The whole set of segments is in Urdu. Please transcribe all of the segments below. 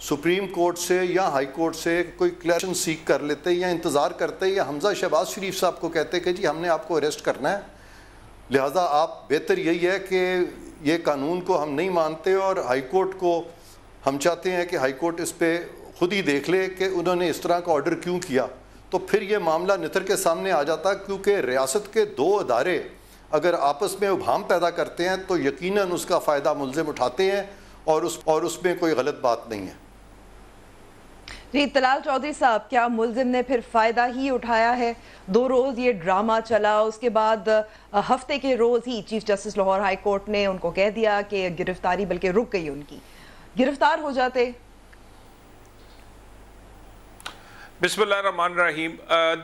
سپریم کورٹ سے یا ہائی کورٹ سے کوئی کلیریفیکیشن سیک کر لیتے یا انتظار کرتے یا حمزہ شہباز شریف صاحب کو کہتے کہ جی ہم نے آپ کو اریسٹ کرنا ہے، لہٰذا آپ بہتر یہی ہے کہ یہ قانون کو ہم نہیں مانتے اور ہائی کورٹ کو ہم چاہتے ہیں کہ ہائی کورٹ اس پہ خود ہی دیکھ لے کہ انہوں نے اس طرح کا آرڈر کیوں کیا، تو پھر یہ معاملہ نتر کے سامنے آ جاتا، کیونکہ ریاست کے دو ادارے اگر آپس میں ابہام پیدا کرتے ہیں تو یقیناً اس کا فائدہ ملزم اٹھاتے ہیں اور اس میں کوئی غلط بات نہیں ہے۔ جی طلال چودھری صاحب، کیا ملزم نے پھر فائدہ ہی اٹھایا ہے؟ 2 روز یہ ڈرامہ چلا، اس کے بعد ہفتے کے روز ہی chief justice Lahore high court نے ان کو کہہ دیا کہ گرفتاری بلکہ رک گئی ان کی، گرفتار ہو جاتے۔ بسم اللہ الرحمن الرحیم۔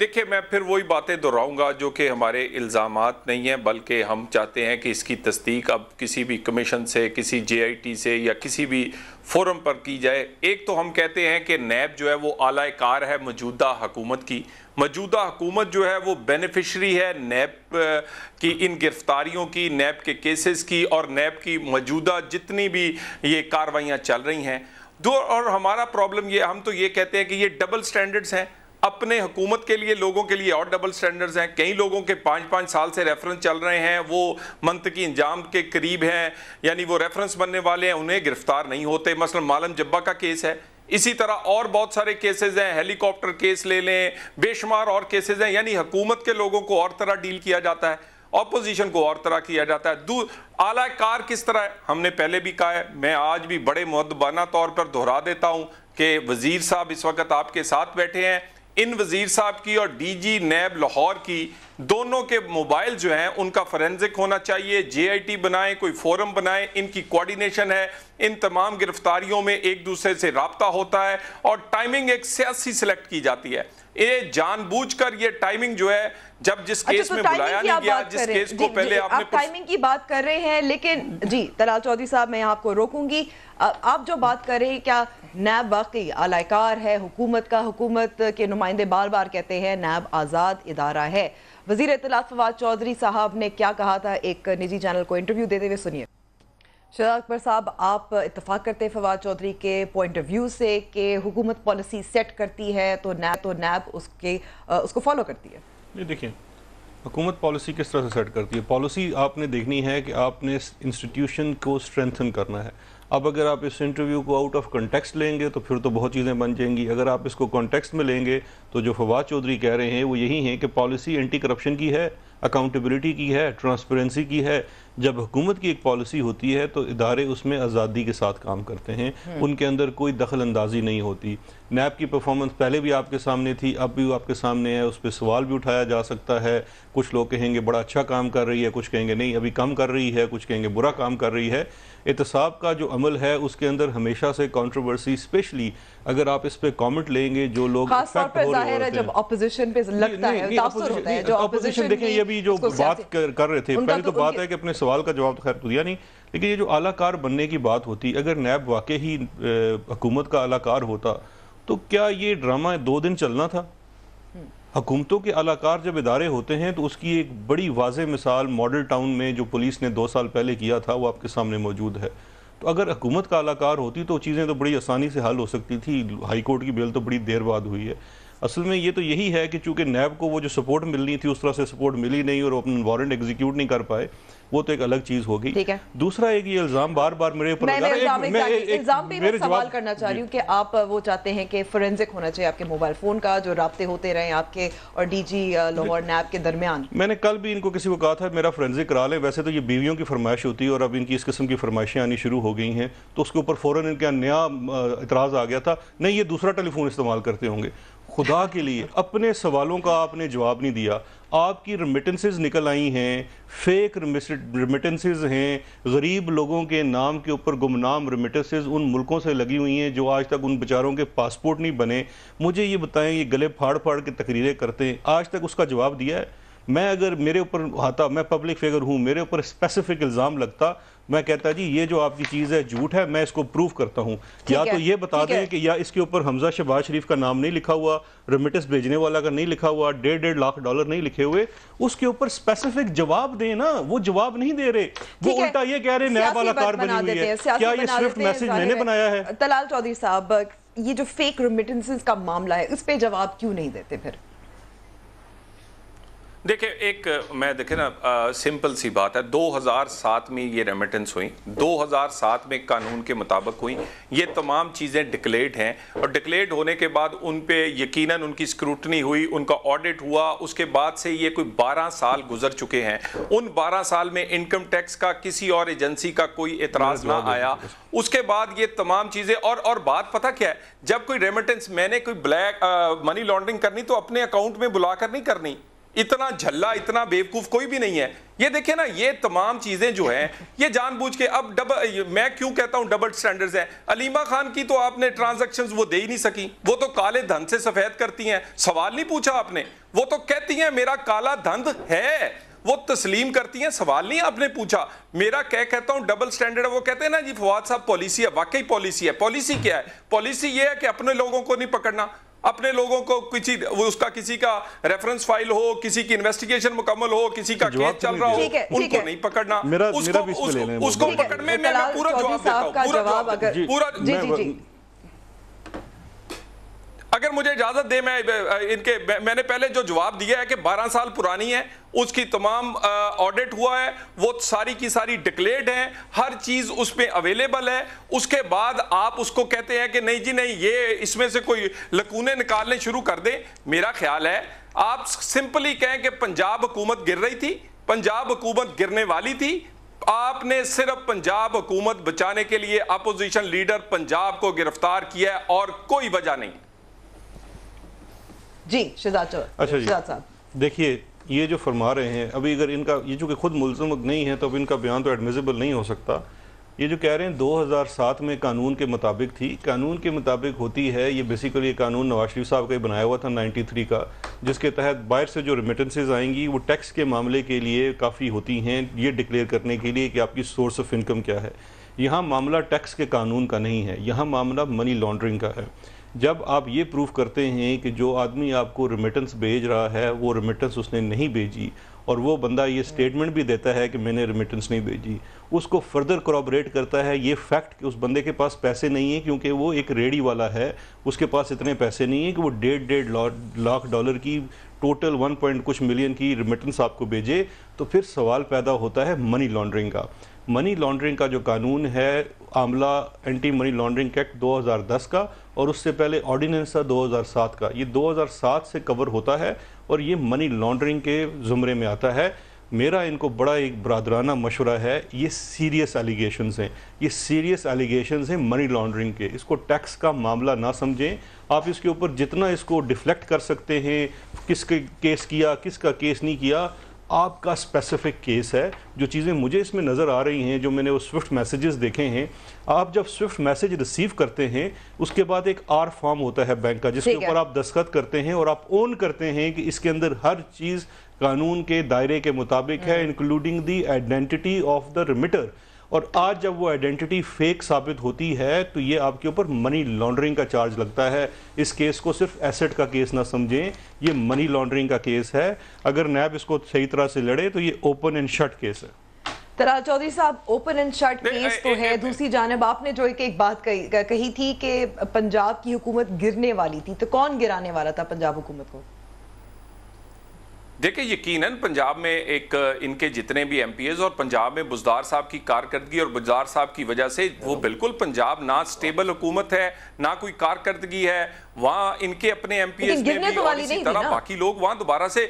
دیکھیں میں پھر وہی باتیں دہراؤں گا جو کہ ہمارے الزامات نہیں ہیں، بلکہ ہم چاہتے ہیں کہ اس کی تصدیق اب کسی بھی کمیشن سے، کسی جے آئی ٹی سے یا کسی بھی فورم پر کی جائے۔ ایک تو ہم کہتے ہیں کہ نیب جو ہے وہ اعلی کار ہے موجودہ حکومت کی، موجودہ حکومت جو ہے وہ بینیفیشری ہے نیب کی ان گرفتاریوں کی، نیب کے کیسز کی اور نیب کی موجودہ جتنی بھی یہ کاروائیاں چل رہی ہیں۔ اور ہمارا پرابلم یہ، ہم تو یہ کہتے ہیں کہ یہ ڈبل سٹینڈرڈز ہیں، اپنے حکومت کے لیے لوگوں کے لیے اور ڈبل سٹینڈرڈز ہیں۔ کئی لوگوں کے 5 سال سے ریفرنس چل رہے ہیں، وہ منطقی انجام کے قریب ہیں، یعنی وہ ریفرنس بننے والے ہیں، انہیں گرفتار نہیں ہوتے۔ مثلا معلم جبہ کا کیس ہے، اسی طرح اور بہت سارے کیسز ہیں، ہیلی کاپٹر کیس لے لیں، بے شمار اور کیسز ہیں، یعنی حکومت کے لوگوں کو اور طرح ڈیل کیا جاتا ہے، اپوزیشن کو اور طرح کیا جاتا ہے۔ اعلیٰ کار کس طرح ہے ہم نے پہلے بھی کہا ہے، میں آج بھی بڑے مؤدبانہ طور پر دہرا دیتا ہوں کہ وزیر صاحب اس وقت آپ کے ساتھ بیٹھے ہیں، ان وزیر صاحب کی اور ڈی جی نیب لاہور کی دونوں کے موبائل جو ہیں ان کا فورینزک ہونا چاہیے، جے آئی ٹی بنائیں، کوئی فورم بنائیں، ان کی کوارڈینیشن ہے، ان تمام گرفتاریوں میں ایک دوسرے سے رابطہ ہوتا ہے اور ٹائمنگ ایک سیاسی سلیکٹ کی جاتی ہے۔ یہ جان بوجھ کر یہ ٹائمنگ جو ہے، جب جس کیس میں بلایا نہیں گیا، جس کیس کو پہلے آپ نے ٹائمنگ کی بات کر رہے ہیں، لیکن جی طلال چودھری صاحب میں آپ کو روکوں گی، آپ جو بات کر رہے ہیں کیا نیب واقعی اعلی کار ہے حکومت کا؟ حکومت کے نمائندے بار بار کہتے ہیں نیب آزاد ادارہ ہے۔ وزیر اطلاعات فواد چودھری صاحب نے کیا کہا تھا ایک نجی چینل کو انٹرویو دیتے ہوئے، سنیے۔ شہزاد اکبر صاحب، آپ اتفاق کرتے ہیں فواد چودھری کے پوائنٹ آف ویو سے کہ حکومت پالیسی سیٹ کرتی ہے تو نیب اس کو فالو کرتی ہے؟ یہ دیکھیں حکومت پالیسی کس طرح سے سیٹ کرتی ہے، پالیسی آپ نے دیکھنی ہے کہ آپ نے انسٹیٹیوشن کو اسٹرینتھن کرنا ہے۔ اب اگر آپ اس انٹرویو کو آؤٹ آف کنٹیکسٹ لیں گے تو پھر تو بہت چیزیں بن جائیں گی، اگر آپ اس کو کانٹیکسٹ میں لیں گے تو جو فواد چودھری کہہ رہے ہیں وہ یہی ہیں کہ پالیسی اینٹی کرپشن کی ہے، اکاؤنٹیبلٹی کی ہے، ٹرانسپیرنسی کی ہے۔ جب حکومت کی ایک پالیسی ہوتی ہے تو ادارے اس میں آزادی کے ساتھ کام کرتے ہیں، ان کے اندر کوئی دخل اندازی نہیں ہوتی۔ نیب کی پرفارمنس پہلے بھی آپ کے سامنے تھی، اب بھی آپ کے سامنے ہے، اس پہ سوال بھی اٹھایا جا سکتا ہے۔ کچھ لوگ کہیں گے بڑا اچھا کام کر رہی ہے، کچھ کہیں گے نہیں ابھی کم کر رہی ہے، کچھ کہیں گے برا کام کر رہی ہے۔ احتساب کا جو عمل ہے اس کے اندر ہمیشہ سے کنٹروورسی، اسپیشلی اگر آپ اس پہ کامنٹ لیں گے جو لوگ خاص طور پہ ظاہر ہے جب اپوزیشن پہ لگتا ہے، تاثر ہوتا ہے جو اپوزیشن دیکھیں یہ بھی جو بات کر رہے تھے، پہلے تو بات ہے کہ اپنے سوال کا جواب تو خیر دیا نہیں، لیکن یہ جو اعلیٰ کار بننے کی بات ہوتی، اگر نیب واقعی ہی حکومت کا اعلیٰ کار ہوتا تو کیا یہ ڈرامہ 2 دن چلنا تھا؟ حکومتوں کے اعلیٰ کار جب ادارے ہوتے ہیں تو اس کی ایک بڑی واضح مثال ماڈل ٹاؤن میں جو پولیس نے 2 سال پہلے کیا تھا وہ آپ کے سامنے موجود ہے۔ تو اگر حکومت کا اعلیٰ کار ہوتی تو چیزیں تو بڑی آسانی سے حل ہو سکتی تھی، ہائی کورٹ کی بیل تو بڑی دیر بعد ہوئی ہے۔ اصل میں یہ تو یہی ہے کہ چونکہ نیب کو وہ جو سپورٹ ملنی تھی اس طرح سے سپورٹ ملی نہیں اور وہ اپنا وارنٹ ایگزیکیوٹ نہیں کر پائے، وہ تو ایک الگ چیز ہو گئی۔ دوسرا ایک یہ الزام بار بار میرے اوپر الزام پہ میں سوال کرنا چاہ رہی ہوں کہ آپ وہ چاہتے ہیں کہ فورینزک ہونا چاہیے آپ کے موبائل فون کا، جو رابطے ہوتے رہے آپ کے اور ڈی جی لاہور نیب کے درمیان۔ میں نے کل بھی ان کو کسی کو کہا تھا میرا فورینزک کرا لیں، ویسے تو یہ بیویوں کی فرمائش ہوتی ہے اور اب ان کی اس قسم کی فرمائشیں آنی شروع ہو گئی ہیں تو اس کے اوپر فوراً ان کا نیا اعتراض آ گیا تھا، نہیں یہ دوسرا ٹیلی فون استعمال کرتے ہوں گے۔ خدا کے لیے اپنے سوالوں کا آپ نے جواب نہیں دیا، آپ کی ریمیٹنسز نکل آئی ہیں، فیک ریمیٹنسز ہیں، غریب لوگوں کے نام کے اوپر گمنام ریمیٹنسز ان ملکوں سے لگی ہوئی ہیں جو آج تک ان بیچاروں کے پاسپورٹ نہیں بنے۔ مجھے یہ بتائیں، یہ گلے پھاڑ پھاڑ کے تقریریں کرتے ہیں، آج تک اس کا جواب دیا ہے؟ میں اگر میرے اوپر آتا، میں پبلک فگر ہوں، میرے اوپر اسپیسیفک الزام لگتا میں کہتا جی یہ جو آپ کی چیز ہے جھوٹ ہے, میں اس کو پروف کرتا ہوں, یا تو یہ بتا دیں کہ یا اس کے اوپر حمزہ شہباز شریف کا نام نہیں لکھا ہوا, ریمیٹنس بھیجنے والا کا نہیں لکھا ہوا, $1.5 لاکھ نہیں لکھے ہوئے, اس کے اوپر اسپیسیفک جواب دیں نا. وہ جواب نہیں دے رہے, وہ الٹا یہ کہہ رہے نیب والا کار بنی ہوئی ہے. کیا یہ سوئفٹ میسج میں نے بنایا ہے؟ طلال چودھری صاحب, یہ جو فیک ریمیٹنسز کا معاملہ ہے اس پہ جواب کیوں نہیں دیتے پھر؟ دیکھیں ایک میں دیکھیں نا سمپل سی بات ہے, 2007 میں یہ ریمیٹنس ہوئی, 2007 میں قانون کے مطابق ہوئی, یہ تمام چیزیں ڈکلیئرڈ ہیں, اور ڈکلیئرڈ ہونے کے بعد ان پہ یقیناً ان کی اسکروٹنی ہوئی, ان کا آڈٹ ہوا, اس کے بعد سے یہ کوئی 12 سال گزر چکے ہیں. ان 12 سال میں انکم ٹیکس کا کسی اور ایجنسی کا کوئی اعتراض نہ آیا. اس کے بعد یہ تمام چیزیں اور بات پتہ کیا ہے, جب کوئی ریمیٹنس میں نے کوئی بلیک منی لانڈرنگ کرنی تو اپنے اکاؤنٹ میں بلا کر نہیں کرنی. اتنا جھلا اتنا بیوقوف کوئی بھی نہیں ہے. یہ دیکھیں نا یہ تمام چیزیں جو ہیں یہ جان بوجھ کے, اب میں کیوں کہتا ہوں ڈبل سٹینڈرز ہیں. علیمہ خان کی تو آپ نے ٹرانزیکشنز وہ دے ہی نہیں سکی, وہ تو کالے دھن سے سفید کرتی ہیں, سوال نہیں پوچھا آپ نے, وہ تو کہتی ہیں میرا کالا دھن ہے, وہ تسلیم کرتی ہیں, سوال نہیں آپ نے پوچھا. میرا کہتا ہوں ڈبل سٹینڈرڈ ہے. وہ کہتے ہیں نا جی فواد صاحب پالیسی ہے, واقعی پالیسی ہے. پالیسی کیا ہے؟ پالیسی یہ ہے کہ اپنے لوگوں کو نہیں پکڑنا, اپنے لوگوں کو کسی کا ریفرنس فائل ہو, کسی کی انویسٹیگیشن مکمل ہو, کسی کا کیس چل رہا ہو, ان کو نہیں پکڑنا. اس کو پکڑنے میں پورا جواب دیتا ہوں, پورا. اگر مجھے اجازت دے میں نے پہلے جو جواب دیا ہے کہ 12 سال پرانی ہے, اس کی تمام آڈٹ ہوا ہے, وہ ساری کی ساری ڈکلیئرڈ ہیں, ہر چیز اس پہ اویلیبل ہے. اس کے بعد آپ اس کو کہتے ہیں کہ نہیں جی نہیں یہ اس میں سے کوئی لکونے نکالنے شروع کر دیں. میرا خیال ہے آپ سمپلی کہیں کہ پنجاب حکومت گر رہی تھی, پنجاب حکومت گرنے والی تھی, آپ نے صرف پنجاب حکومت بچانے کے لیے اپوزیشن لیڈر پنجاب کو گرفتار کیا ہے اور کوئی وجہ نہیں. جی شہزاد صاحب دیکھیے یہ جو فرما رہے ہیں ابھی, اگر ان کا یہ چونکہ خود ملزم نہیں ہے تو اب ان کا بیان تو ایڈمیزیبل نہیں ہو سکتا. یہ جو کہہ رہے ہیں 2007 میں قانون کے مطابق تھی, قانون کے مطابق ہوتی ہے یہ بیسیکلی یہ قانون نواز شریف صاحب کا بنایا ہوا تھا 93 کا, جس کے تحت باہر سے جو ریمیٹنسز آئیں گی وہ ٹیکس کے معاملے کے لیے کافی ہوتی ہیں, یہ ڈکلیئر کرنے کے لیے کہ آپ کی سورس آف انکم کیا ہے. یہاں معاملہ ٹیکس کے قانون کا نہیں ہے, یہاں معاملہ منی لانڈرنگ کا ہے. جب آپ یہ پروف کرتے ہیں کہ جو آدمی آپ کو ریمیٹنس بھیج رہا ہے وہ ریمیٹنس اس نے نہیں بھیجی, اور وہ بندہ یہ سٹیٹمنٹ بھی دیتا ہے کہ میں نے ریمیٹنس نہیں بھیجی, اس کو فردر کورابریٹ کرتا ہے یہ فیکٹ کہ اس بندے کے پاس پیسے نہیں ہیں, کیونکہ وہ ایک ریڈی والا ہے, اس کے پاس اتنے پیسے نہیں ہیں کہ وہ $1.5 لاکھ کی ٹوٹل 1 کچھ ملین کی ریمیٹنس آپ کو بھیجے. تو پھر سوال پیدا ہوتا ہے منی لانڈرنگ کا. منی لانڈرنگ کا جو قانون ہے عاملہ اینٹی منی لانڈرنگ ایکٹ 2010 کا, اور اس سے پہلے آرڈیننس تھا 2007 کا, یہ 2007 سے کور ہوتا ہے اور یہ منی لانڈرنگ کے زمرے میں آتا ہے. میرا ان کو بڑا ایک برادرانہ مشورہ ہے, یہ سیریس ایلیگیشنز ہیں, یہ سیریس ایلیگیشنز ہیں منی لانڈرنگ کے. اس کو ٹیکس کا معاملہ نہ سمجھیں آپ, اس کے اوپر جتنا اس کو ڈیفلیکٹ کر سکتے ہیں, کس کے کیس کیا کس کا کیس نہیں کیا, آپ کا اسپیسیفک کیس ہے. جو چیزیں مجھے اس میں نظر آ رہی ہیں, جو میں نے وہ سوئفٹ میسیجز دیکھے ہیں, آپ جب سوئفٹ میسیج ریسیو کرتے ہیں اس کے بعد ایک آر فارم ہوتا ہے بینک کا, جس کے اوپر آپ دستخط کرتے ہیں اور آپ اون کرتے ہیں کہ اس کے اندر ہر چیز قانون کے دائرے کے مطابق ہے, including the identity of the remitter. اور آج جب وہ آئیڈینٹی فیک ثابت ہوتی ہے تو یہ آپ کے اوپر منی لانڈرنگ کا چارج لگتا ہے. اس کیس کو صرف ایسٹ کا کیس نہ سمجھیں, یہ منی لانڈرنگ کا کیس ہے. اگر نیب اس کو صحیح طرح سے لڑے تو یہ اوپن اینڈ شٹ کیس ہے. طلال چودھری صاحب اوپن اینڈ شٹ کیس تو ہے, دوسری جانب آپ نے جو ایک بات کہی تھی کہ پنجاب کی حکومت گرنے والی تھی, تو کون گرانے والا تھا پنجاب حکومت کو؟ دیکھیں یقیناً پنجاب میں ایک ان کے جتنے بھی ایم پی ایز, اور پنجاب میں بزدار صاحب کی کارکردگی اور بزدار صاحب کی وجہ سے وہ بالکل پنجاب نہ سٹیبل حکومت ہے نہ کوئی کارکردگی ہے. وہاں ان کے اپنے ایم پی ایز میں بھی اور اسی طرح باقی لوگ وہاں دوبارہ سے,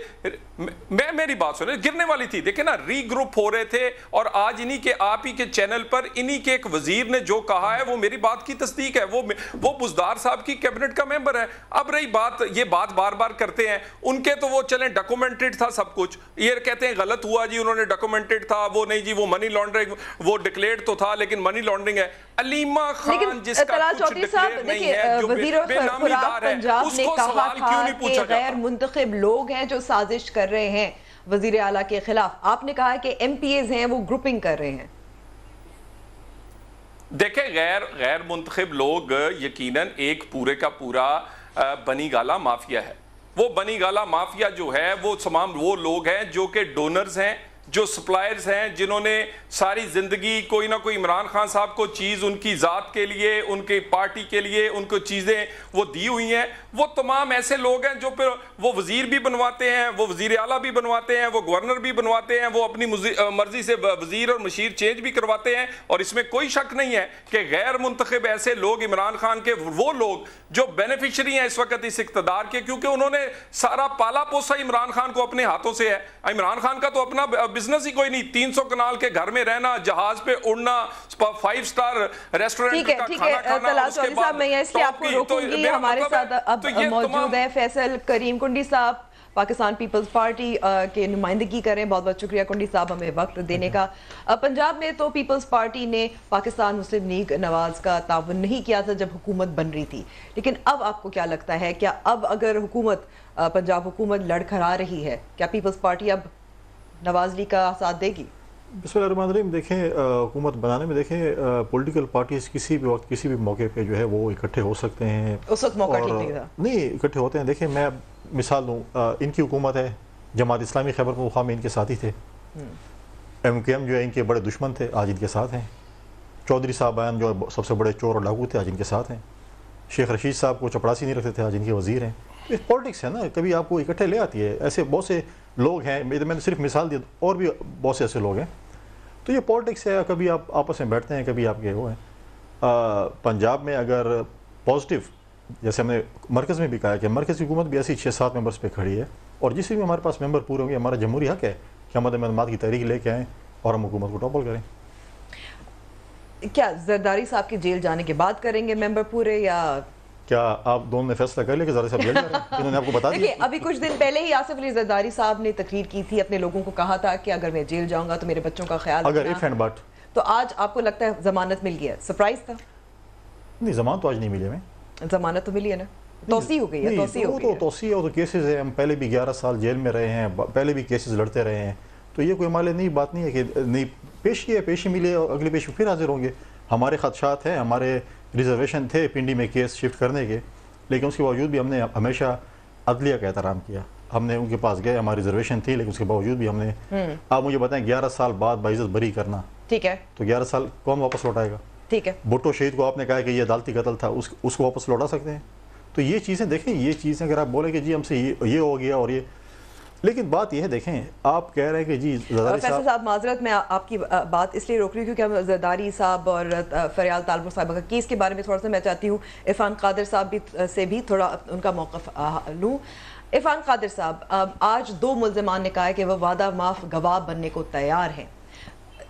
میری بات سنیں, گرنے والی تھی. دیکھیں نا ری گروپ ہو رہے تھے, اور آج انہی کے آپ ہی کے چینل پر انہی کے ایک وزیر نے جو کہا ہے وہ میری بات کی تصدیق ہے, وہ بزدار صاحب کی کیبنٹ کا ممبر ہے. اب رہی بات, یہ بات بار بار کرتے ہیں ان کے, تو وہ چلیں ڈاکومنٹڈ تھا سب کچھ, یہ کہتے ہیں غلط ہوا جی انہوں نے ڈاکومنٹڈ تھا, وہ نہیں جی وہ منی لانڈرنگ, وہ ڈکلیئرڈ تو تھا لیکن منی لانڈرنگ ہے. علیمہ خان جس کا کچھ ڈکلیئر نہیں ہے, جو بے نامی دار ہے, اس کو سوال کیوں نہیں پوچھا جاتا؟ غیر منتخب لوگ ہیں جو سازش کر رہے ہیں وزیر اعلیٰ کے خلاف. آپ نے کہا کہ ایم پی ایز ہیں وہ گروپنگ کر رہے ہیں. دیکھیں غیر منتخب لوگ یقیناً ایک پورے کا پورا بنی گالا مافیا ہے. وہ بنی گالا مافیا جو ہے وہ تمام وہ لوگ ہیں جو کہ ڈونرز ہیں, جو سپلائرز ہیں, جنہوں نے ساری زندگی کوئی نہ کوئی عمران خان صاحب کو چیز ان کی ذات کے لیے, ان کی پارٹی کے لیے ان کو چیزیں وہ دی ہوئی ہیں. وہ تمام ایسے لوگ ہیں جو پھر وہ وزیر بھی بنواتے ہیں, وہ وزیر اعلیٰ بھی بنواتے ہیں, وہ گورنر بھی بنواتے ہیں, وہ اپنی مرضی سے وزیر اور مشیر چینج بھی کرواتے ہیں. اور اس میں کوئی شک نہیں ہے کہ غیر منتخب ایسے لوگ عمران خان کے وہ لوگ جو بینیفیشری ہیں اس وقت اس اقتدار کے, کیونکہ انہوں نے سارا پالا پوسا عمران خان کو اپنے ہاتھوں سے ہے. عمران خان کا تو اپنا بزنس ہی کوئی نہیں, 300 کنال کے گھر میں رہنا, جہاز پہ اڑنا, 5 سٹار ریسٹورنٹ کا کھانا کھانا, اس کے بعد میں اس لیے آپ کو روکوں گی. ہمارے ساتھ اب موجود ہیں فیصل کریم کنڈی صاحب, پاکستان پیپلز پارٹی کے نمائندگی کریں. بہت بہت شکریہ کنڈی صاحب ہمیں وقت دینے کا. پنجاب میں تو پیپلز پارٹی نے پاکستان مسلم لیگ نواز کا تعاون نہیں کیا تھا جب حکومت بن رہی تھی, لیکن اب آپ کو کیا لگتا ہے, کیا اب اگر حکومت پنجاب حکومت لڑکھڑا رہی ہے, کیا پیپلز پارٹی اب نواز لیگ کا ساتھ دے گی؟ بسم اللہ الرحمن الرحیم. دیکھیں حکومت بنانے میں دیکھیں پولیٹیکل پارٹیز کسی بھی وقت کسی بھی موقع پہ جو ہے وہ اکٹھے ہو سکتے ہیں. اس وقت موقع ٹھیک نہیں تھا, نہیں اکٹھے ہوتے ہیں. دیکھیں میں مثال دوں, ان کی حکومت ہے, جماعت اسلامی خیبر پختونخوا میں ان کے ساتھی تھے, MKM جو ہے ان کے بڑے دشمن تھے, آج ان کے ساتھ ہیں. چودھری صاحبان جو سب سے بڑے چور اور ڈاکو تھے, آج ان کے ساتھ ہیں. شیخ رشید صاحب کو چپڑاسی نہیں رکھتے تھے, آج ان کے وزیر ہیں. پولیٹکس ہے نا, کبھی آپ کو اکٹھے لے آتی ہے. ایسے بہت سے لوگ ہیں, میں نے صرف مثال دی, اور بھی بہت سے ایسے لوگ ہیں. تو یہ پولیٹکس ہے, کبھی آپ آپس میں بیٹھتے ہیں, کبھی آپ کے وہ ہیں. پنجاب میں اگر پازیٹیو, جیسے ہم نے مرکز میں بھی کہا کہ مرکز کی حکومت بھی ایسی 6-7 ممبرس پہ کھڑی ہے, اور جس بھی ہمارے پاس ممبر پورے ہوں گے, ہمارا جمہوری حق ہے کہ ہم معلومات کی تحریک لے کے آئیں اور ہم حکومت کو ٹاپل کریں. کیا زرداری صاحب کے جیل جانے کے بعد کریں گے ممبر پورے, یا کیا آپ دونوں نے فیصلہ کر لیا کہ زرداری صاحب جیل جا رہے ہیں؟ انہوں نے آپ کو بتا دیا. دیکھیے ابھی کچھ دن پہلے ہی آصف علی زرداری صاحب نے تقریر کی تھی, اپنے لوگوں کو کہا تھا کہ اگر میں جیل جاؤں گا تو میرے بچوں کا خیال اگر اف اینڈ بٹ. تو آج آپ کو لگتا ہے ضمانت مل گیا؟ سرپرائز تھا؟ نہیں, ضمانت تو آج نہیں ملی ہمیں. ضمانت تو ملی ہے نا, توسیع ہو گئی ہے. توسیع ہو تو کیسز ہیں, ہم پہلے بھی 11 سال جیل میں رہے ہیں, پہلے بھی کیسز لڑتے رہے ہیں. تو یہ کوئی ہمارے نئی بات نہیں ہے کہ نئی پیشی ہے, پیشی ملی اور اگلی پیشی پھر حاضر ہوں گے. ہمارے خدشات ہیں, ہمارے ریزرویشن تھے پنڈی میں کیس شفٹ کرنے کے, لیکن اس کے باوجود بھی ہم نے ہمیشہ عدلیہ کا احترام کیا. ہم نے ان کے پاس گئے, ہماری ریزرویشن تھی, لیکن اس کے باوجود بھی ہم نے, آپ مجھے بتائیں 11 سال بعد باعزت بری کرنا, ٹھیک ہے, تو 11 سال کون واپس لوٹائے گا؟ ٹھیک ہے. بھٹو شہید کو آپ نے کہا کہ یہ عدالتی قتل تھا, اس کو واپس لوٹا سکتے ہیں؟ تو یہ چیزیں دیکھیں, یہ چیزیں اگر آپ بولیں کہ جی ہم سے یہ ہو گیا اور یہ, لیکن بات یہ ہے, دیکھیں آپ کہہ رہے ہیں کہ جی زرداری فیصل صاحب معذرت, میں آپ کی بات اس لیے روک رہی ہوں کیونکہ ہم زرداری صاحب اور فریال طالپور صاحب کا کیس کے بارے میں تھوڑا سا میں چاہتی ہوں عرفان قادر صاحب سے بھی تھوڑا ان کا موقف لوں. عرفان قادر صاحب, آج 2 ملزمان نے کہا ہے کہ وہ وعدہ معاف گواہ بننے کو تیار ہیں.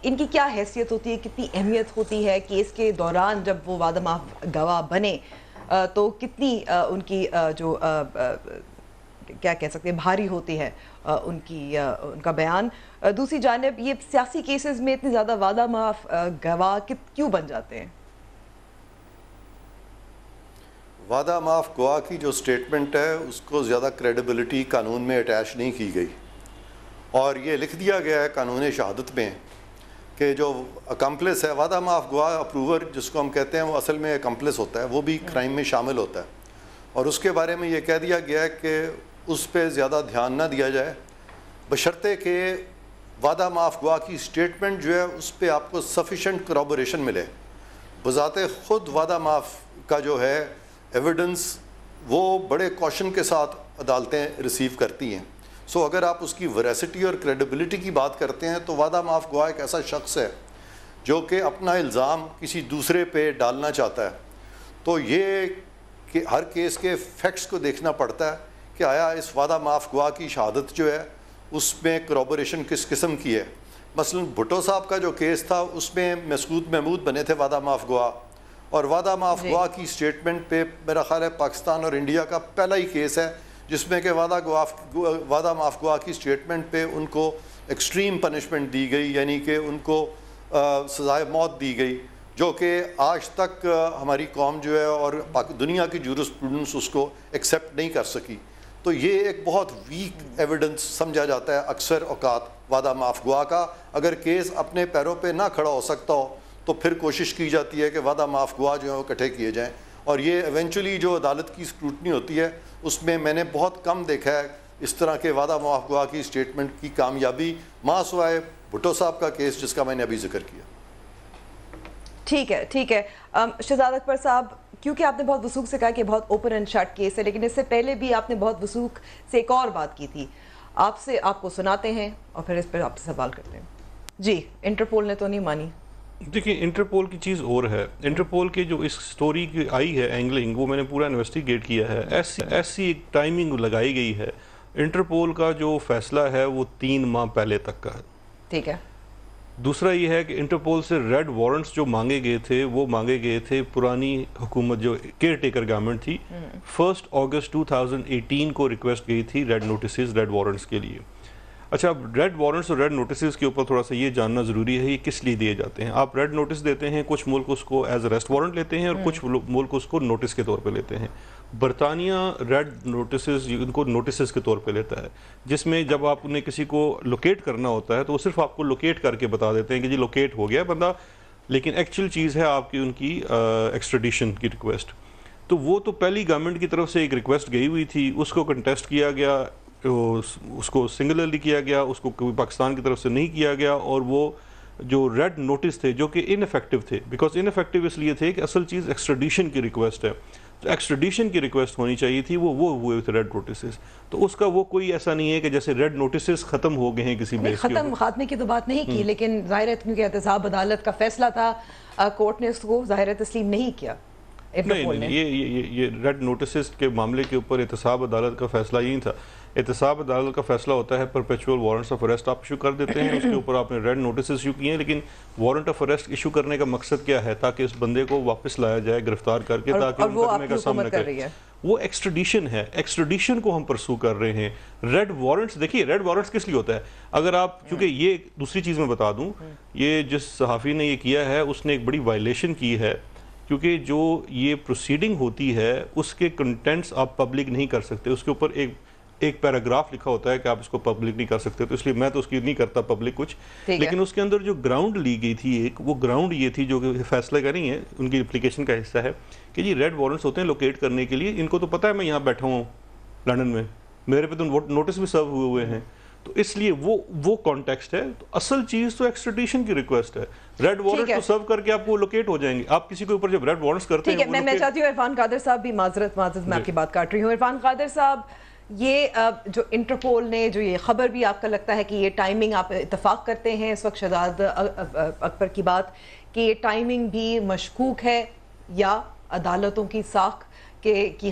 ان کی کیا حیثیت ہوتی ہے, کتنی اہمیت ہوتی ہے کیس کے دوران جب وہ وعدہ معاف گواہ بنے, تو کتنی ان کی جو کیا کہہ سکتے ہیں بھاری ہوتی ہے ان کا بیان. دوسری جانب یہ سیاسی کیسز میں اتنے زیادہ وعدہ معاف گواہ کیوں بن جاتے ہیں؟ وعدہ معاف گواہ کی جو سٹیٹمنٹ ہے اس کو زیادہ کریڈیبلٹی قانون میں اٹیچ نہیں کی گئی, اور یہ لکھ دیا گیا ہے قانون شہادت میں کہ جو اکمپلس ہے, وعدہ معاف گواہ اپروور جس کو ہم کہتے ہیں, وہ اصل میں اکمپلس ہوتا ہے, وہ بھی کرائم میں شامل ہوتا ہے, اور اس کے بارے میں یہ کہہ دیا گیا ہے کہ اس پہ زیادہ دھیان نہ دیا جائے, بشرطے کہ وعدہ معاف گواہ کی سٹیٹمنٹ جو ہے اس پہ آپ کو سفیشینٹ کرابوریشن ملے. بذات خود وعدہ معاف کا جو ہے ایویڈنس وہ بڑے کوشن کے ساتھ عدالتیں ریسیو کرتی ہیں. سو اگر آپ اس کی ویراسٹی اور کریڈیبلٹی کی بات کرتے ہیں تو وعدہ معاف گواہ ایک ایسا شخص ہے جو کہ اپنا الزام کسی دوسرے پہ ڈالنا چاہتا ہے. تو یہ کہ ہر کیس کے فیکٹس کو دیکھنا پڑتا ہے کہ آیا اس وعدہ معاف گواہ کی شہادت جو ہے اس میں کرابوریشن کس قسم کی ہے. مثلا بھٹو صاحب کا جو کیس تھا اس میں مسعود محمود بنے تھے وعدہ معاف گواہ, اور وعدہ معاف گواہ کی سٹیٹمنٹ پہ میرا خیال ہے پاکستان اور انڈیا کا پہلا ہی کیس ہے جس میں کہ وعدہ معاف گواہ کی سٹیٹمنٹ پہ ان کو ایکسٹریم پنشمنٹ دی گئی, یعنی کہ ان کو سزائے موت دی گئی, جو کہ آج تک ہماری قوم جو ہے اور دنیا کی جورسپروڈنس اس کو ایکسیپٹ نہیں کر سکی. تو یہ ایک بہت ویک ایویڈنس سمجھا جاتا ہے اکثر اوقات وعدہ معاف گواہ کا. اگر کیس اپنے پیروں پہ نہ کھڑا ہو سکتا ہو تو پھر کوشش کی جاتی ہے کہ وعدہ معاف گواہ جو ہیں وہ اکٹھے کیے جائیں، اور یہ ایونچولی جو عدالت کی اسکروٹنی ہوتی ہے اس میں میں نے بہت کم دیکھا ہے اس طرح کے وعدہ معاف گواہ کی اسٹیٹمنٹ کی کامیابی، ماں سوائے بھٹو صاحب کا کیس جس کا میں نے ابھی ذکر کیا۔ ٹھیک ہے شہزاد اکبر صاحب، کیونکہ آپ نے بہت وثوق سے کہا کہ بہت اوپن اینڈ شٹ کیس ہے، لیکن اس سے پہلے بھی آپ نے بہت وثوق سے ایک اور بات کی تھی، آپ کو سناتے ہیں اور پھر اس پر آپ سے سوال کرتے ہیں۔ جی، انٹرپول نے تو نہیں مانی؟ دیکھیں انٹرپول کی چیز اور ہے، انٹرپول کے جو اس سٹوری کی آئی ہے اینگلنگ، وہ میں نے پورا انویسٹیگیٹ کیا ہے، ایسی ایک ٹائمنگ لگائی گئی ہے۔ انٹرپول کا جو فیصلہ ہے وہ 3 ماہ پہلے تک کا ہے۔ ٹھیک ہے۔ دوسرا یہ ہے کہ انٹرپول سے ریڈ وارنٹس جو مانگے گئے تھے وہ مانگے گئے تھے پرانی حکومت جو کیئر ٹیکر گورنمنٹ تھی، 1 اگست 2018 کو ریکویسٹ گئی تھی ریڈ نوٹسز ریڈ وارنٹس کے لیے۔ اچھا، اب ریڈ وارنٹس اور ریڈ نوٹسز کے اوپر تھوڑا سا یہ جاننا ضروری ہے یہ کس لیے دیے جاتے ہیں۔ آپ ریڈ نوٹس دیتے ہیں، کچھ ملک اس کو ایز اریسٹ وارنٹ لیتے ہیں اور کچھ ملک اس کو نوٹس کے طور پہ لیتے ہیں۔ برطانیہ ریڈ نوٹسز ان کو نوٹسز کے طور پہ لیتا ہے، جس میں جب آپ نے کسی کو لوکیٹ کرنا ہوتا ہے تو وہ صرف آپ کو لوکیٹ کر کے بتا دیتے ہیں کہ جی لوکیٹ ہو گیا بندہ، لیکن ایکچوئل چیز ہے آپ کی ان کی ایکسٹریڈیشن کی ریکویسٹ۔ تو وہ تو پہلی گورنمنٹ کی طرف سے ایک ریکویسٹ گئی ہوئی تھی، اس کو کنٹیسٹ کیا گیا، اس کو سنگولرلی کیا گیا، اس کو کوئی پاکستان کی طرف سے نہیں کیا گیا، اور وہ جو ریڈ نوٹس تھے جو کہ ان افیکٹو تھے، بیکاز ان افیکٹو اس لیے تھے کہ اصل چیز ایکسٹریڈیشن کی ریکویسٹ ہے، تو ایکسٹریڈیشن کی ریکویسٹ ہونی چاہیے تھی، وہ ہوئے تھے ریڈ نوٹسز۔ تو اس کا وہ کوئی ایسا نہیں ہے کہ جیسے ریڈ نوٹسز ختم ہو گئے ہیں کسی بیس کے اوپر۔ خاتمے کی تو بات نہیں کی، لیکن ظاہر ہے کیونکہ احتساب عدالت کا فیصلہ تھا، کورٹ نے اس کو ظاہر تسلیم نہیں کیا۔ نہیں، یہ ریڈ نوٹسز کے معاملے کے اوپر احتساب عدالت کا فیصلہ یہی تھا۔ احتساب عدالت کا فیصلہ ہوتا ہے پرپیچول وارنٹس آف اریسٹ آپ ایشو کر دیتے ہیں، اس کے اوپر آپ نے ریڈ نوٹسز ایشو کیے ہیں، لیکن وارنٹ آف اریسٹ ایشو کرنے کا مقصد کیا ہے؟ تاکہ اس بندے کو واپس لایا جائے گرفتار کر کے، تاکہ مقدمے کا سامنا کرے۔ وہ ایکسٹریڈیشن ہے، ایکسٹریڈیشن کو ہم پرسو کر رہے ہیں۔ ریڈ وارنٹس، دیکھیے ریڈ وارنٹس کس لیے ہوتا ہے؟ اگر آپ، چونکہ یہ دوسری چیز میں بتا دوں، یہ جس صحافی نے یہ کیا ہے اس نے ایک بڑی وائلیشن کی ہے، کیونکہ جو یہ پروسیڈنگ ہوتی ہے اس کے کنٹینٹس آپ پبلک نہیں کر سکتے، اس کے اوپر ایک پیراگراف لکھا ہوتا ہے کہ آپ اس کو پبلک نہیں کر سکتے، تو اس لیے میں تو اس کی نہیں کرتا پبلک کچھ، لیکن اس کے اندر جو گراؤنڈ لی گئی تھی ایک، وہ گراؤنڈ یہ تھی جو کہ فیصلہ کا نہیں ہے، ان کی اپلیکیشن کا حصہ ہے کہ جی ریڈ وارنٹس ہوتے ہیں لوکیٹ کرنے کے لیے، ان کو تو پتہ ہے میں یہاں بیٹھا ہوں لنڈن میں، میرے پہ تو نوٹس بھی سرو ہوئے ہیں، تو اس لیے وہ کانٹیکسٹ ہے۔ تو اصل چیز تو ایکسٹریڈیشن کی ریکویسٹ ہے، ریڈ وارنٹ کو سرو کر کے آپ کو لوکیٹ ہو جائیں گے۔ آپ کسی کے اوپر جب ریڈ وارنٹس کرتے ہیں، ٹھیک ہے، میں چاہتی ہوں عرفان قادر صاحب بھی، معذرت میں آپ کی بات کاٹ رہی ہوں۔ عرفان قادر صاحب، یہ جو انٹرپول نے جو یہ خبر بھی آپ کا لگتا ہے کہ یہ ٹائمنگ، آپ اتفاق کرتے ہیں اس وقت شہزاد اکبر کی بات کہ یہ ٹائمنگ بھی مشکوک ہے یا عدالتوں کی ساخت کے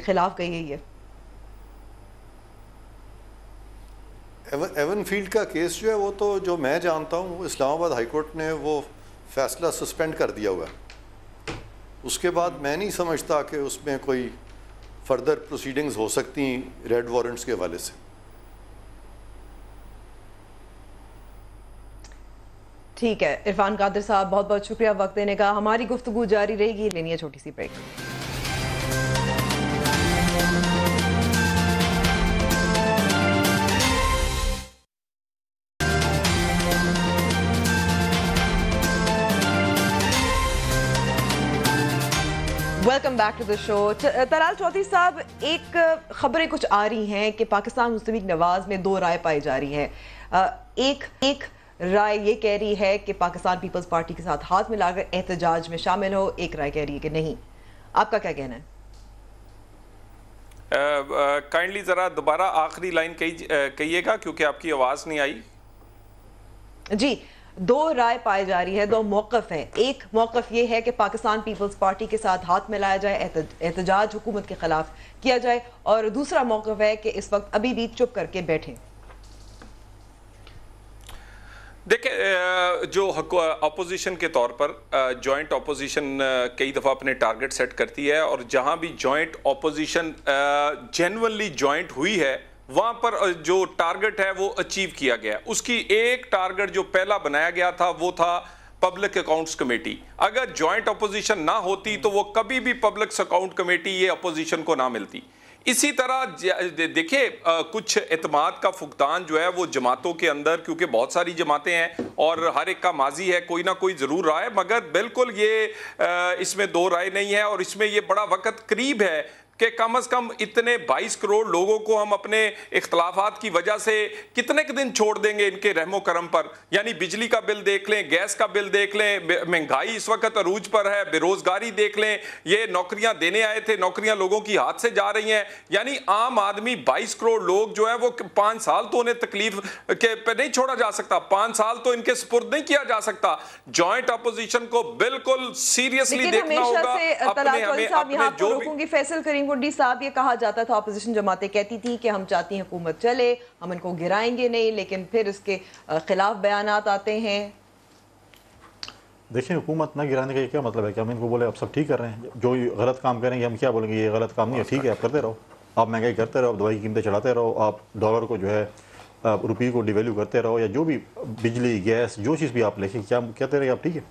خلاف گئی ہے؟ یہ ایون فیلڈ کا کیس جو ہے وہ تو جو میں جانتا ہوں وہ اسلام آباد ہائی کورٹ نے وہ فیصلہ سسپینڈ کر دیا ہوا ہے، اس کے بعد میں نہیں سمجھتا کہ اس میں کوئی فردر پروسیڈنگز ہو سکتی ہیں ریڈ وارنٹس کے حوالے سے۔ ٹھیک ہے عرفان قادر صاحب، بہت بہت شکریہ وقت دینے کا۔ ہماری گفتگو جاری رہے گی، لینی ہے چھوٹی سی break. Welcome back to the show. Talal Chaudhry صاحب، ایک خبریں کچھ آ رہی ہیں کہ پاکستان مسلم لیگ نواز میں 2 رائے پائی جا رہی ہیں۔ ایک رائے یہ کہہ رہی ہے کہ پاکستان پیپلز پارٹی کے ساتھ ہاتھ ملا کر احتجاج میں شامل ہو، ایک رائے کہہ رہی ہے کہ نہیں۔ آپ کا کیا کہنا ہے؟ کائنڈلی ذرا دوبارہ آخری لائن کہیے گا کیونکہ آپ کی آواز نہیں آئی۔ جی، 2 رائے پائی جا رہی ہے، 2 موقف ہیں۔ ایک موقف یہ ہے کہ پاکستان پیپلز پارٹی کے ساتھ ہاتھ ملایا جائے، احتجاج حکومت کے خلاف کیا جائے، اور دوسرا موقف ہے کہ اس وقت ابھی بھی چپ کر کے بیٹھیں۔ دیکھیں، جو اپوزیشن کے طور پر جوائنٹ اپوزیشن کئی دفعہ اپنے ٹارگٹ سیٹ کرتی ہے، اور جہاں بھی جوائنٹ اپوزیشن جینوئنلی جوائنٹ ہوئی ہے وہاں پر جو ٹارگٹ ہے وہ اچیو کیا گیا۔ اس کی ایک ٹارگٹ جو پہلا بنایا گیا تھا وہ تھا پبلک اکاؤنٹس کمیٹی۔ اگر جوائنٹ اپوزیشن نہ ہوتی تو وہ کبھی بھی پبلک اکاؤنٹ کمیٹی یہ اپوزیشن کو نہ ملتی۔ اسی طرح دیکھیں کچھ اعتماد کا فقدان جو ہے وہ جماعتوں کے اندر، کیونکہ بہت ساری جماعتیں ہیں اور ہر ایک کا ماضی ہے، کوئی نہ کوئی ضرور رہا ہے، مگر بالکل یہ اس میں دو رائے نہیں ہے، اور اس میں یہ بڑا وقت قریب ہے کہ کم از کم اتنے 22 کروڑ لوگوں کو ہم اپنے اختلافات کی وجہ سے کتنے دن چھوڑ دیں گے ان کے رحم و کرم پر. یعنی بجلی کا بل دیکھ لیں، گیس کا بل دیکھ لیں، مہنگائی اس وقت عروج پر ہے، بے روزگاری دیکھ لیں، یہ نوکریاں دینے آئے تھے، نوکریاں لوگوں کی ہاتھ سے جا رہی ہیں. یعنی عام آدمی 22 کروڑ لوگ جو ہے وہ 5 سال تو انہیں تکلیف کے پہ نہیں چھوڑا جا سکتا، 5 سال تو ان کے سپرد نہیں کیا جا سکتا. جوائنٹ اپوزیشن کو بالکل سیریسلی دیکھنا ہوگا. اپنے جو بھی فیصل کریم گنڈی صاحب، یہ کہا جاتا تھا، اپوزیشن جماعتیں کہتی تھی کہ ہم چاہتی ہیں حکومت چلے، ہم ان کو گرائیں گے نہیں، لیکن پھر اس کے خلاف بیانات آتے ہیں. دیکھیں حکومت نہ گرانے کا یہ کیا مطلب ہے کہ ہم ان کو بولے اب سب ٹھیک کر رہے ہیں، جو غلط کام کریں گے ہم کیا بولیں گے یہ غلط کام نہیں ہے، ٹھیک ہے آپ کرتے رہو، آپ مہنگائی کرتے رہو، آپ دوائی کی قیمتیں چڑھاتے رہو، آپ ڈالر کو جو ہے روپی کو ڈیویلیو کرتے رہو، یا جو بھی بجلی گیس جو چیز بھی آپ لکھیں کیا کہتے رہے آپ ٹھیک ہے.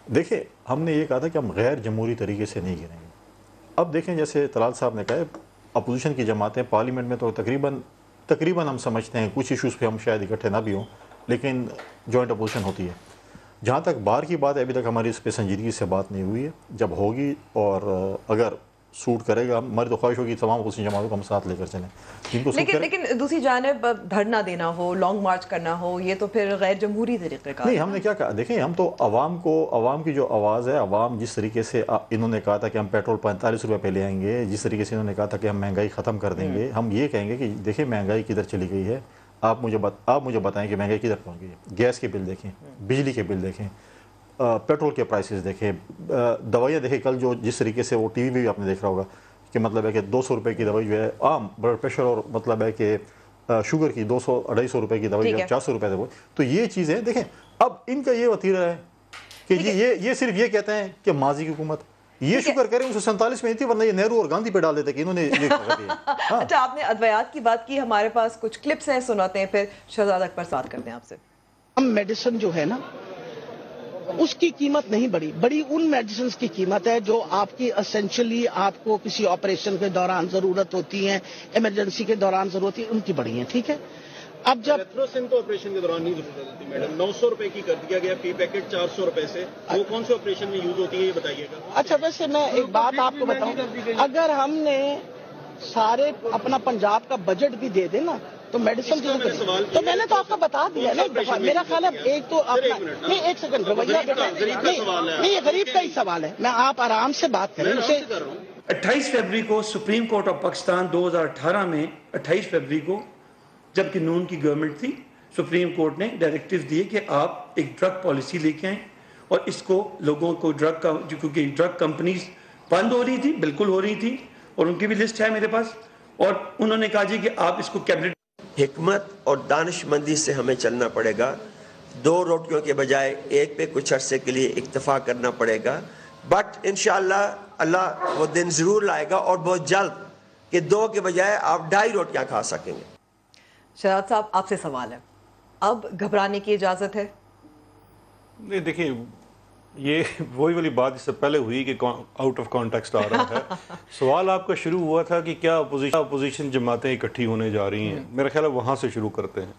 دیکھیں ہم نے یہ کہا تھا کہ ہم غیر جمہوری طریقے سے نہیں گریں گے. اب دیکھیں جیسے طلال صاحب نے کہا اپوزیشن کی جماعتیں پارلیمنٹ میں تو تقریباً ہم سمجھتے ہیں کچھ ایشوز پہ ہم شاید اکٹھے نہ بھی ہوں، لیکن جوائنٹ اپوزیشن ہوتی ہے. جہاں تک باہر کی بات ہے ابھی تک ہماری اس پہ سنجیدگی سے بات نہیں ہوئی ہے، جب ہوگی اور اگر سوٹ کرے گا ہماری تو خواہش ہوگی تمام اپوزیشن جماعتوں کو ہم ساتھ لے کر چلیں. لیکن دوسری جانب دھرنا دینا ہو، لانگ مارچ کرنا ہو، یہ تو پھر غیر جمہوری طریقہ کار نہیں. ہم نے کیا کہا، دیکھیں ہم تو عوام کی جو آواز ہے، عوام جس طریقے سے انہوں نے کہا تھا کہ ہم پیٹرول 45 روپے پہ لے آئیں گے، جس طریقے سے انہوں نے کہا تھا کہ ہم مہنگائی ختم کر دیں گے، ہم یہ کہیں گے کہ دیکھیں مہنگائی کدھر چلی گئی ہے، آپ مجھے بتائیں کہ مہنگائی کدھر پہنچ گئی ہے. گیس کے بل دیکھیں، بجلی کے بل دیکھیں، پیٹرول کے پرائسز دیکھیں، دوائیاں دیکھیں. کل جو جس طریقے سے وہ ٹی وی میں بھی آپ نے دیکھ رہا ہوگا کہ مطلب ہے کہ 200 روپے کی دوائی جو ہے عام بلڈ پریشر، اور مطلب ہے کہ شوگر کی 200-250 روپے کی دوائی جو ہے 400 روپے دوائی. تو یہ چیزیں دیکھیں. اب ان کا یہ وتیرہ ہے کہ یہ صرف یہ کہتے ہیں کہ ماضی کی حکومت یہ شکر کریں 1947 میں نہیں تھی، ورنہ یہ نہرو اور گاندھی پہ ڈال دیتے کہ انہوں نے یہ کہا دیا. اچھا آپ نے ادویات کی بات کی، ہمارے پاس کچھ کلپس ہیں، سناتے ہیں، پھر شہزاد اکبر بات کرتے ہیں آپ سے. ہم میڈیسن جو ہے نا اس کی قیمت نہیں بڑی ان میڈیسنز کی قیمت ہے جو آپ کی اسینشلی آپ کو کسی آپریشن کے دوران ضرورت ہوتی ہیں، ایمرجنسی کے دوران ضرورت ہے، ان کی بڑی ہیں. ٹھیک ہے. اب جب ریتروسن تو آپریشن کے دوران نہیں ضرورت ہوتی میڈم، 900 روپے کی کر دیا گیا فی پیکٹ 400 روپے سے، وہ کون سے آپریشن میں یوز ہوتی ہے یہ بتائیے گا. اچھا ویسے میں ایک بات آپ کو بتاؤں، اگر ہم نے سارے اپنا پنجاب کا بجٹ بھی دے دیں نا تو میڈیسن کی تو میں نے تو آپ کو بتا دیا نا. میرا خیال ہے ایک تو نہیں، ایک سیکنڈ رویہ نہیں، یہ غریب کا ہی سوال ہے، میں آپ آرام سے بات کریں. 28 فروری کو سپریم کورٹ آف پاکستان 2018 میں 28 فروری کو جبکہ نون کی گورنمنٹ تھی، سپریم کورٹ نے ڈائریکٹیو دیے کہ آپ ایک ڈرگ پالیسی لے کے آئیں اور اس کو لوگوں کو کیونکہ ڈرگ کمپنیز بند ہو رہی تھی، بالکل ہو رہی تھی، اور ان کی بھی لسٹ ہے میرے پاس، اور انہوں نے کہا جی کہ آپ اس کو کیبنٹ. حکمت اور دانش مندی سے ہمیں چلنا پڑے گا. 2 روٹیوں کے بجائے ایک پہ کچھ عرصے کے لیے اکتفا کرنا پڑے گا، بٹ انشاءاللہ اللہ وہ دن ضرور لائے گا اور بہت جلد کہ 2 کے بجائے آپ 2.5 روٹیاں کھا سکیں گے. شہزاد صاحب آپ سے سوال ہے، اب گھبرانے کی اجازت ہے؟ نہیں دیکھیں یہ وہی والی بات جس سے پہلے ہوئی کہ آؤٹ آف کانٹیکسٹ آ رہا ہے. سوال آپ کا شروع ہوا تھا کہ کیا اپوزیشن جماعتیں اکٹھی ہونے جا رہی ہیں. میرا خیال ہے وہاں سے شروع کرتے ہیں.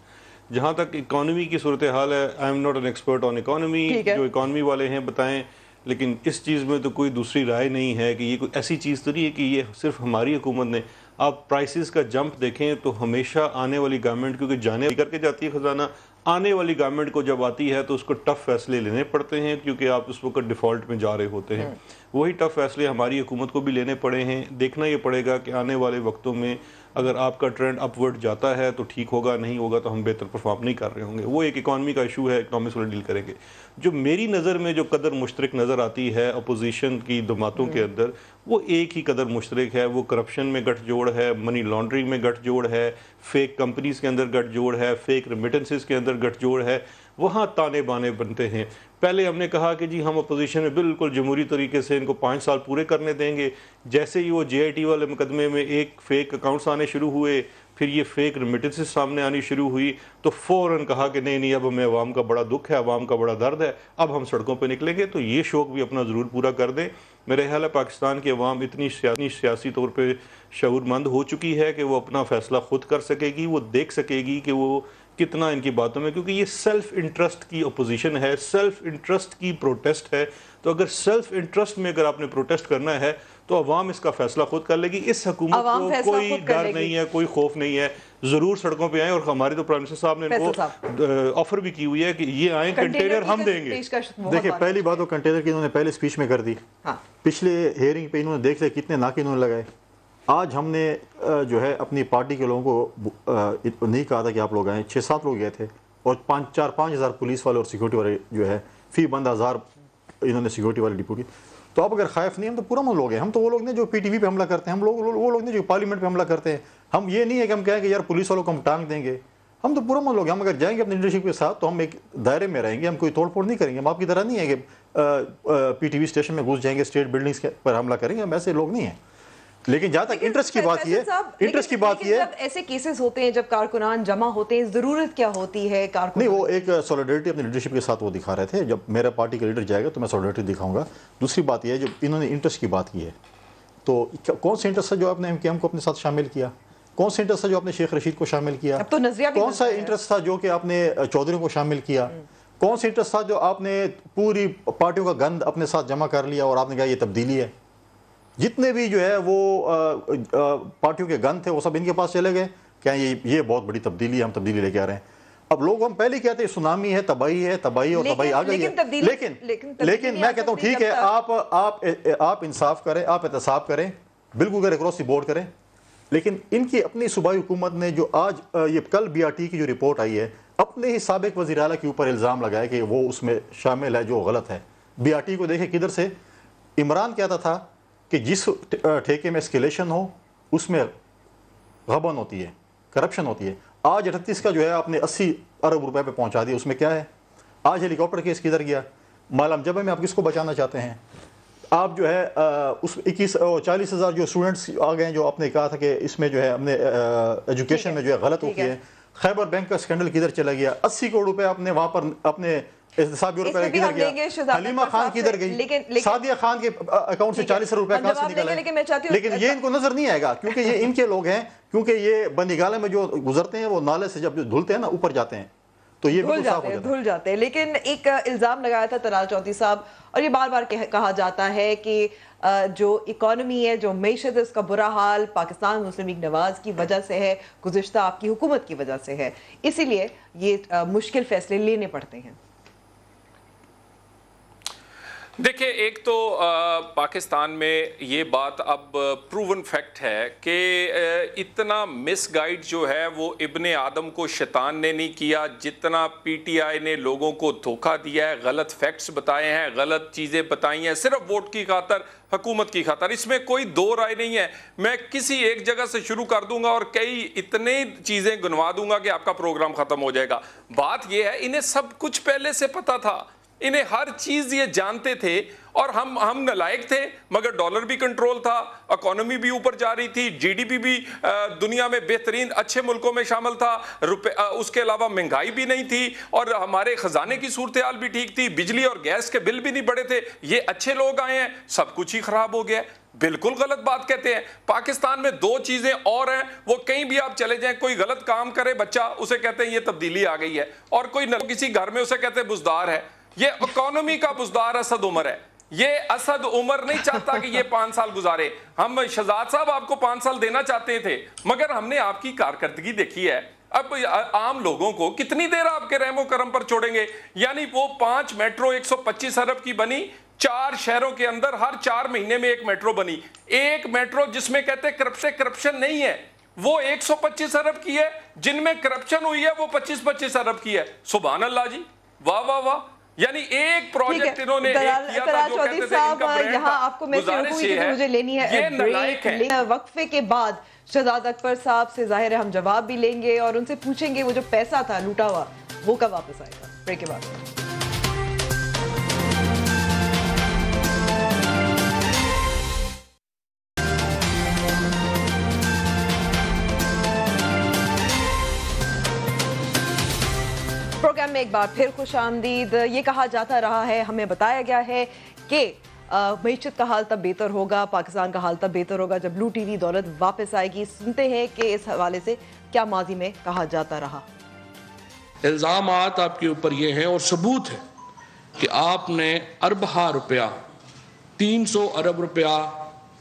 جہاں تک اکانومی کی صورتحال ہے، I am not an expert on economy, جو اکانومی والے ہیں بتائیں، لیکن اس چیز میں تو کوئی دوسری رائے نہیں ہے کہ یہ کوئی ایسی چیز تو نہیں ہے کہ یہ صرف ہماری حکومت نے. آپ پرائسز کا جمپ دیکھیں تو ہمیشہ آنے والی گورنمنٹ، کیونکہ جانے کر کے جاتی ہے خزانہ، آنے والی گورنمنٹ کو جب آتی ہے تو اس کو ٹف فیصلے لینے پڑتے ہیں، کیونکہ آپ اس وقت ڈیفالٹ میں جا رہے ہوتے ہیں. وہی ٹف فیصلے ہماری حکومت کو بھی لینے پڑے ہیں. دیکھنا یہ پڑے گا کہ آنے والے وقتوں میں اگر آپ کا ٹرینڈ اپ ورڈ جاتا ہے تو ٹھیک ہوگا، نہیں ہوگا تو ہم بہتر پرفارم نہیں کر رہے ہوں گے. وہ ایک اکانومی کا ایشو ہے، اکنامکس والے ڈیل کریں گے. جو میری نظر میں جو قدر مشترک نظر آتی ہے اپوزیشن کی جماعتوں کے اندر، وہ ایک ہی قدر مشترک ہے. وہ کرپشن میں گٹھ جوڑ ہے، منی لانڈرنگ میں گٹھ جوڑ ہے، فیک کمپنیز کے اندر گٹھ جوڑ ہے، فیک ریمیٹنسز کے اندر گٹھ جوڑ ہے. وہاں تانے بانے بنتے ہیں. پہلے ہم نے کہا کہ جی ہم اپوزیشن میں بالکل جمہوری طریقے سے ان کو 5 سال پورے کرنے دیں گے. جیسے ہی وہ جے آئی ٹی والے مقدمے میں ایک فیک اکاؤنٹس آنے شروع ہوئے، پھر یہ فیک ریمیٹنسز سامنے آنی شروع ہوئی، تو فوراً کہا کہ نہیں اب ہمیں عوام کا بڑا دکھ ہے، عوام کا بڑا درد ہے، اب ہم سڑکوں پہ نکلیں گے. تو یہ شوق بھی اپنا ضرور پورا کر دیں. میرے خیال ہے پاکستان کی عوام اتنی سیاسی طور پہ شعور مند ہو چکی ہے کہ وہ اپنا فیصلہ خود کر سکے گی، وہ دیکھ سکے گی کہ وہ کتنا ان کی باتوں میں، کیونکہ یہ سیلف انٹرسٹ کی اپوزیشن ہے، سیلف انٹرسٹ کی پروٹیسٹ ہے. تو اگر سیلف انٹرسٹ میں اگر آپ نے پروٹیسٹ کرنا ہے تو عوام اس کا فیصلہ خود کر لے گی. اس حکومت کو کوئی ڈر نہیں ہے، کوئی خوف نہیں ہے، ضرور سڑکوں پہ آئیں. اور ہمارے تو پرائم منسٹر صاحب نے ان کو آفر بھی کی ہوئی ہے کہ یہ آئیں، کنٹینر ہم دیں گے. دیکھیں پہلی بات تو کنٹینر کی انہوں نے پہلے اسپیچ میں کر دی. پچھلے ہیئرنگ پہ انہوں نے دیکھ لیا کتنے ناکے انہوں نے لگائے. آج ہم نے جو ہے اپنی پارٹی کے لوگوں کو نہیں کہا تھا کہ آپ لوگ آئیں. 6-7 لوگ گئے تھے اور 4-5 ہزار پولیس والے اور سیکورٹی والے جو ہے فی بندہ 1000 انہوں نے سیکورٹی والے ڈپو کی. تو آپ اگر خائف نہیں، ہم تو پورا من لوگ ہیں. ہم تو وہ لوگ نہیں جو پی ٹی وی پہ حملہ کرتے ہیں، ہم لوگ وہ لوگ نہیں جو پارلیمنٹ پہ حملہ کرتے ہیں. ہم یہ نہیں ہے کہ ہم کہیں کہ یار پولیس والوں کو ہم ٹانگ دیں گے. ہم تو پورا من لوگ ہیں. ہم اگر جائیں گے اپنی لیڈرشپ کے ساتھ تو ہم ایک دائرے میں رہیں گے، ہم کوئی توڑ پھوڑ نہیں کریں گے. ہم آپ کی طرح نہیں ہے کہ پی ٹی وی اسٹیشن میں گھس جائیں گے، اسٹیٹ بلڈنگز پر حملہ کریں گے. ہم ایسے لوگ نہیں ہیں. لیکن جہاں تک انٹرسٹ کی بات یہ ہے، انٹرسٹ کی بات یہ ہے، جب ایسے کیسز ہوتے ہیں، جب کارکنان جمع ہوتے ہیں، ضرورت کیا ہوتی ہے کارکنان؟ نہیں، وہ ایک سولیڈریٹی اپنی لیڈرشپ کے ساتھ وہ دکھا رہے تھے. جب میرا پارٹی کا لیڈر جائے گا تو میں سولیڈریٹی دکھاؤں گا. دوسری بات یہ ہے جو انہوں نے انٹرسٹ کی بات کی ہے، تو کون سے انٹرسٹ ہے جو آپ نے MKM کو اپنے ساتھ شامل کیا؟ کون سا انٹرسٹ تھا جو آپ نے شیخ رشید کو شامل کیا؟ کون سا انٹرسٹ تھا جو کہ آپ نے چودھری کو شامل کیا؟ کون سا انٹرسٹ تھا جو آپ نے پوری پارٹیوں کا گند اپنے ساتھ جمع کر لیا اور آپ نے کہا یہ تبدیلی ہے؟ جتنے بھی جو ہے وہ پارٹیوں کے گن تھے وہ سب ان کے پاس چلے گئے کہ یہ بہت بڑی تبدیلی ہے، ہم تبدیلی لے کے آ رہے ہیں. اب لوگ ہم پہلے کہتے ہیں سونامی ہے، تباہی ہے، تباہی اور تباہی آ گئی ہے. لیکن میں کہتا ہوں ٹھیک ہے، آپ انصاف کریں، آپ احتساب کریں، بالکل کریں، اکراس دی بورڈ کریں. لیکن ان کی اپنی صوبائی حکومت نے جو آج یہ کل BRT کی جو رپورٹ آئی ہے، اپنے ہی سابق وزیر اعلیٰ کے اوپر الزام لگائے کہ وہ اس میں شامل ہے جو غلط ہے. BRT کو دیکھیں کدھر سے عمران کہتا تھا کہ جس ٹھیکے میں اسکیلیشن ہو اس میں غبن ہوتی ہے، کرپشن ہوتی ہے. آج 38 کا جو ہے آپ نے 80 ارب روپے پہ پہنچا دیا، اس میں کیا ہے؟ آج ہیلی کاپٹر کیس کدھر گیا؟ مالم جبہ میں آپ کس کو بچانا چاہتے ہیں؟ آپ جو ہے اس 40 ہزار جو اسٹوڈنٹس آ گئے ہیں جو آپ نے کہا تھا کہ اس میں جو ہے ہم نے ایجوکیشن میں جو ہے غلط ہوتی ہے. خیبر بینک کا اسکینڈل کدھر چلا گیا؟ 80 کروڑ روپے آپ نے وہاں پر اپنے احتسابی روپے کدھر گیا؟ حلیمہ خان کدھر گئی؟ سعدیہ خان کے اکاؤنٹ سے 40 روپے کہاں سے نکل آئے؟ لیکن یہ ان کو نظر نہیں آئے گا کیونکہ یہ ان کے لوگ ہیں، کیونکہ یہ بندیگالے میں جو گزرتے ہیں وہ نالے سے جب دھلتے ہیں نا اوپر جاتے ہیں تو یہ دھل جاتے ہیں. لیکن ایک الزام لگایا تھا طلال چودھری صاحب، اور یہ بار بار کہا جاتا ہے کہ جو اکانومی ہے، جو معیشت ہے، اس کا برا حال پاکستان مسلم لیگ نواز کی وجہ سے ہے، گزشتہ آپ کی حکومت کی وجہ سے ہے، اسی لیے یہ مشکل فیصلے لینے پڑتے ہیں. دیکھیں، ایک تو پاکستان میں یہ بات اب پروون فیکٹ ہے کہ اتنا مس گائیڈ جو ہے وہ ابن آدم کو شیطان نے نہیں کیا جتنا PTI نے لوگوں کو دھوکہ دیا ہے، غلط فیکٹس بتائے ہیں، غلط چیزیں بتائی ہیں صرف ووٹ کی خاطر، حکومت کی خاطر. اس میں کوئی دو رائے نہیں ہے. میں کسی ایک جگہ سے شروع کر دوں گا اور کئی اتنے چیزیں گنوا دوں گا کہ آپ کا پروگرام ختم ہو جائے گا. بات یہ ہے انہیں سب کچھ پہلے سے پتا تھا، انہیں ہر چیز یہ جانتے تھے، اور ہم نالائق تھے، مگر ڈالر بھی کنٹرول تھا، اکانومی بھی اوپر جا رہی تھی، GDP بھی دنیا میں بہترین اچھے ملکوں میں شامل تھا، اس کے علاوہ مہنگائی بھی نہیں تھی، اور ہمارے خزانے کی صورتحال بھی ٹھیک تھی، بجلی اور گیس کے بل بھی نہیں بڑھے تھے. یہ اچھے لوگ آئے ہیں، سب کچھ ہی خراب ہو گیا. بالکل غلط بات کہتے ہیں. پاکستان میں دو چیزیں اور ہیں، وہ کہیں بھی آپ چلے جائیں، کوئی غلط کام کرے بچہ اسے کہتے ہیں یہ تبدیلی آ گئی ہے، اور کوئی کسی گھر میں اسے کہتے ہیں بزدار ہے. یہ اکانومی کا بزدار اسد عمر ہے. یہ اسد عمر نہیں چاہتا کہ یہ 5 سال گزارے. ہم شہزاد صاحب آپ کو 5 سال دینا چاہتے تھے، مگر ہم نے آپ کی کارکردگی دیکھی ہے. اب عام لوگوں کو کتنی دیر آپ کے رحم و کرم پر چھوڑیں گے؟ یعنی وہ 5 میٹرو 125 ارب کی بنی، 4 شہروں کے اندر ہر 4 مہینے میں 1 میٹرو بنی. ایک میٹرو جس میں کہتے کرپشن نہیں ہے، وہ 125 ارب کی ہے. جن میں کرپشن ہوئی ہے وہ 25 ارب کی ہے. سبحان اللہ جی، واہ واہ واہ. یعنی ایک پروجیکٹ انہوں نے کیا تھا جو کہتے تھے ان کا برینڈ تھا. گزارش یہ ہے، مجھے لینی ہے یہ نلائق ہے. وقفے کے بعد شہزاد اکبر صاحب سے ظاہر ہے ہم جواب بھی لیں گے اور ان سے پوچھیں گے وہ جو پیسہ تھا لوٹا ہوا وہ کب واپس آئے گا. بریک کے بعد پروگرام میں ایک بار پھر خوش آمدید. یہ کہا جاتا رہا ہے، ہمیں بتایا گیا ہے کہ معیشت کا حال تب بہتر ہوگا, پاکستان کا حال تب بہتر ہوگا جب بلو ٹی وی دولت واپس آئے گی. سنتے ہیں کہ اس حوالے سے کیا ماضی میں کہا جاتا رہا. الزامات آپ کے اوپر یہ ہیں اور ثبوت ہے کہ آپ نے اربہ روپیہ 300 ارب روپیہ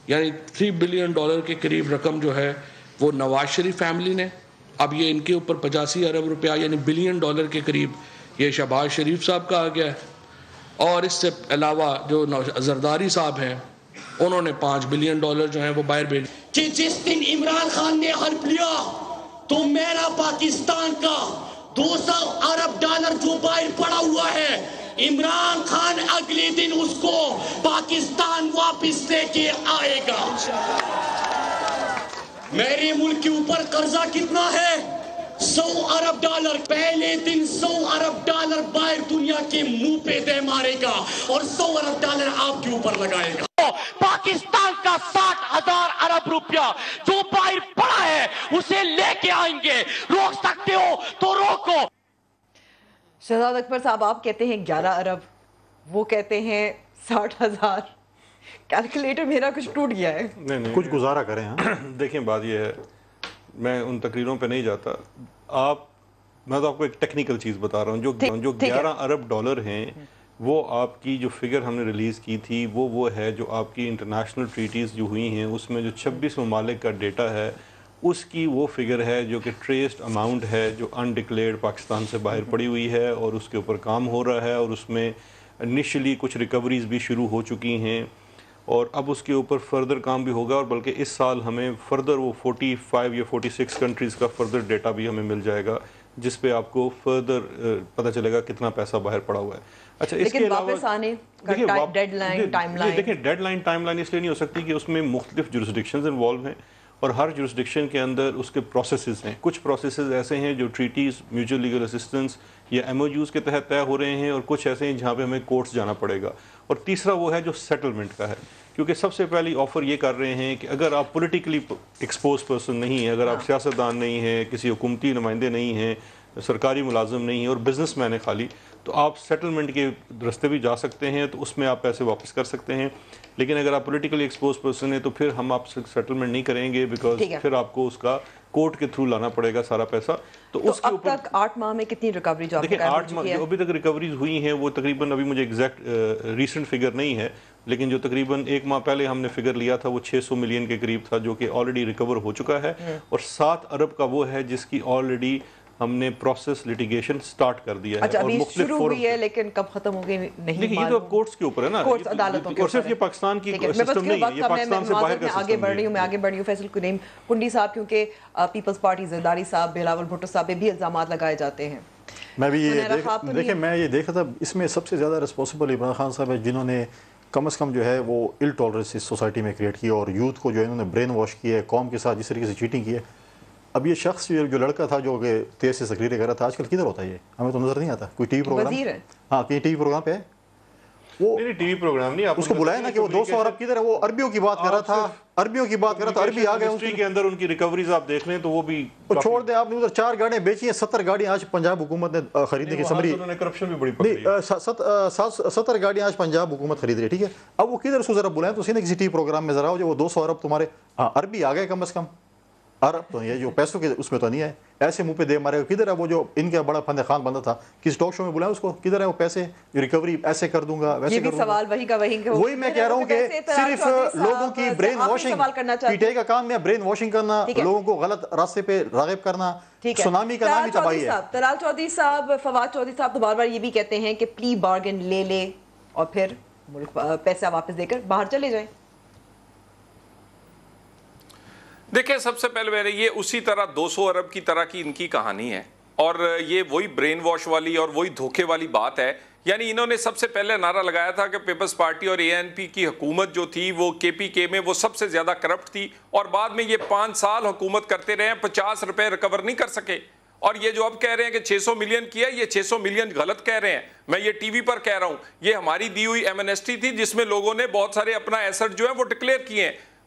یعنی $3 بلین کے قریب رقم جو ہے وہ نواز شریف فیملی نے, اب یہ ان کے اوپر 85 ارب روپیہ یعنی $1 بلین کے قریب یہ شہباز شریف صاحب کا آ گیا ہے, اور اس سے علاوہ جو زرداری صاحب ہیں انہوں نے $5 بلین جو ہیں وہ باہر بھیج. کہ جس دن عمران خان نے حلف لیا تو میرا پاکستان کا $200 ارب جو باہر پڑا ہوا ہے, عمران خان اگلے دن اس کو پاکستان واپس لے کے آئے گا. میرے ملک کے اوپر قرضہ کتنا ہے؟ $100 ارب. پہلے دن $100 ارب باہر دنیا کے منہ پہ دے مارے گا اور $100 ارب آپ کے اوپر لگائے گا. پاکستان کا 60,000 ارب روپیہ جو باہر پڑا ہے اسے لے کے آئیں گے. روک سکتے ہو تو روکو. شہزاد اکبر صاحب آپ کہتے ہیں 11 ارب, وہ کہتے ہیں 60,000. کیلکولیٹر میرا کچھ ٹوٹ گیا ہے. نہیں کچھ گزارا کریں. دیکھیں بات یہ ہے, میں ان تقریروں پہ نہیں جاتا. میں تو آپ کو ایک ٹیکنیکل چیز بتا رہا ہوں. جو 11 ارب ڈالر ہیں وہ آپ کی جو فگر ہم نے ریلیز کی تھی وہ ہے جو آپ کی انٹرنیشنل ٹریٹیز جو ہوئی ہیں اس میں جو 26 ممالک کا ڈیٹا ہے اس کی وہ فگر ہے جو کہ ٹریسڈ اماؤنٹ ہے جو انڈکلیئرڈ پاکستان سے باہر پڑی ہوئی ہے, اور اس کے اوپر کام ہو رہا ہے, اور اس میں انیشلی کچھ ریکوریز بھی شروع ہو چکی ہیں, اور اب اس کے اوپر فردر کام بھی ہوگا, اور بلکہ اس سال ہمیں فردر وہ 45 یا 46 کنٹریز کا فردر ڈیٹا بھی ہمیں مل جائے گا جس پہ آپ کو فردر پتہ چلے گا کتنا پیسہ باہر پڑا ہوا ہے. اچھا, اس کے علاوہ واپس آنے کا ڈیڈ لائن ٹائم لائن, دیکھیں ڈیڈ لائن ٹائم لائن اس لیے نہیں ہو سکتی کہ اس میں مختلف جورسڈکشنز انوالو ہیں, اور ہر جورسڈکشن کے اندر اس کے پروسیسز ہیں. کچھ پروسیسز ایسے ہیں جو ٹریٹیز, میوچل لیگل اسسٹنس یا MOUs کے تحت طے ہو رہے ہیں, اور کچھ ایسے ہیں جہاں پہ ہمیں کورٹس جانا پڑے گا. اور تیسرا وہ ہے جو سیٹلمنٹ کا ہے, کیونکہ سب سے پہلی آفر یہ کر رہے ہیں کہ اگر آپ پولیٹیکلی ایکسپوز پرسن نہیں ہیں, اگر آپ سیاستدان نہیں ہیں, کسی حکومتی نمائندے نہیں ہیں, سرکاری ملازم نہیں ہیں اور بزنس مین ہیں خالی, تو آپ سیٹلمنٹ کے راستے بھی جا سکتے ہیں, تو اس میں آپ پیسے واپس کر سکتے ہیں. لیکن اگر آپ پولیٹیکلی ایکسپوز پرسن ہیں تو پھر ہم آپ سے سیٹلمنٹ نہیں کریں گے, بیکاز پھر آپ کو اس کا کورٹ کے تھرو لانا پڑے گا سارا پیسہ. تو اس کے اوپر 8 ماہ میں کتنی ریکوری جو دیکھیں 8 ماہ جو ابھی تک ریکوریز ہوئی ہیں وہ تقریباً, ابھی مجھے ایگزیکٹ ریسنٹ فگر نہیں ہے, لیکن جو تقریباً 1 ماہ پہلے ہم نے فگر لیا تھا وہ 600 ملین کے قریب تھا جو کہ آلریڈی ریکور ہو چکا ہے, اور 7 ارب کا وہ ہے جس کی آلریڈی ہم نے پروسیس لٹیگیشن سٹارٹ کر دیا ہے. اچھا, ابھی شروع ہوئی ہے لیکن کب ختم ہوگی نہیں. دیکھیں یہ تو کورٹس کے اوپر ہے نا, کورٹس عدالتوں کے اور صرف یہ پاکستان کی سسٹم نہیں ہے, یہ پاکستان سے باہر کا سسٹم آگے بڑھ رہی ہوں. فیصل کریم کنڈی صاحب, کیونکہ پیپلز پارٹی زرداری صاحب, بلاول بھٹو صاحب پہ بھی الزامات لگائے جاتے ہیں. میں بھی دیکھیں میں یہ دیکھا تھا اس میں سب سے زیادہ رسپانسبل عمران خان صاحب ہے, جنہوں نے کم از کم جو ہے وہ ال ٹالرنس اس سوسائٹی میں کریٹ کیا, اور یوتھ کو جو ہے انہوں نے برین واش کیا ہے, قوم کے ساتھ جس طریقے سے چیٹنگ کی ہے. اب یہ شخص جو لڑکا تھا جو کہ تیز سے تقریریں کر رہا تھا, آج کل کدھر ہوتا ہے یہ, ہمیں تو نظر نہیں آتا. کوئی ٹی وی پروگرام, ہاں کہیں ٹی وی پروگرام پہ ہے, وہ ٹی وی پروگرام نہیں, اس کو بلایا نا کہ وہ 200 ارب کدھر ہے, وہ عربیوں کی بات کر رہا تھا, عربیوں کی بات کر رہا تھا, عربی آ گئے ہسٹری کے اندر ان کی ریکوریز آپ دیکھ لیں تو وہ بھی چھوڑ دیں. آپ نے ادھر 4 گاڑیاں بیچی ہیں, 70 گاڑیاں آج پنجاب حکومت نے خریدنے کی سمری, انہوں نے کرپشن بھی بڑی پکڑی ہے. 70 گاڑیاں آج پنجاب حکومت خرید رہی ہے, ٹھیک ہے. اب وہ کدھر اس کو ذرا بلائیں تو اسی نے کسی ٹی وی پروگرام میں ذرا ہو جو وہ 200 ارب تمہارے, ہاں عربی آ گئے کم از کم, عرب تو یہ جو پیسوں کے اس میں تو نہیں ہے, ایسے منہ پہ دے مارے. کدھر ہے وہ جو ان کا بڑا فند خان بندہ تھا, کس ٹاک شو میں بلائیں اس کو, کدھر ہے وہ پیسے جو ریکوری ایسے کر دوں گا ویسے کر دوں گا. سوال وہی کا وہی میں کہہ رہا ہوں کہ صرف لوگوں کی برین واشنگ, PTI کا کام ہے برین واشنگ کرنا, لوگوں کو غلط راستے پہ راغب کرنا. سونامی کا نام ہی تباہی ہے. طلال چودھری صاحب, فواد چودھری صاحب تو بار بار یہ بھی کہتے ہیں کہ پلی بارگن لے لے اور پھر ملک پیسہ واپس دے کر باہر چلے جائیں. دیکھیں سب سے پہلے میرے یہ اسی طرح 200 ارب کی طرح کی ان کی کہانی ہے, اور یہ وہی برین واش والی اور وہی دھوکے والی بات ہے. یعنی انہوں نے سب سے پہلے نعرہ لگایا تھا کہ پیپلز پارٹی اور ANP کی حکومت جو تھی وہ KPK میں وہ سب سے زیادہ کرپٹ تھی, اور بعد میں یہ 5 سال حکومت کرتے رہے ہیں, 50 روپے ریکور نہیں کر سکے. اور یہ جو اب کہہ رہے ہیں کہ 600 ملین کیا, یہ 600 ملین غلط کہہ رہے ہیں. میں یہ ٹی وی پر کہہ رہا ہوں, یہ ہماری دی ہوئی ایمنیسٹی تھی جس میں لوگوں نے بہت سارے اپنا ایسٹ جو ہے وہ ڈکلیئر کیے ہیں.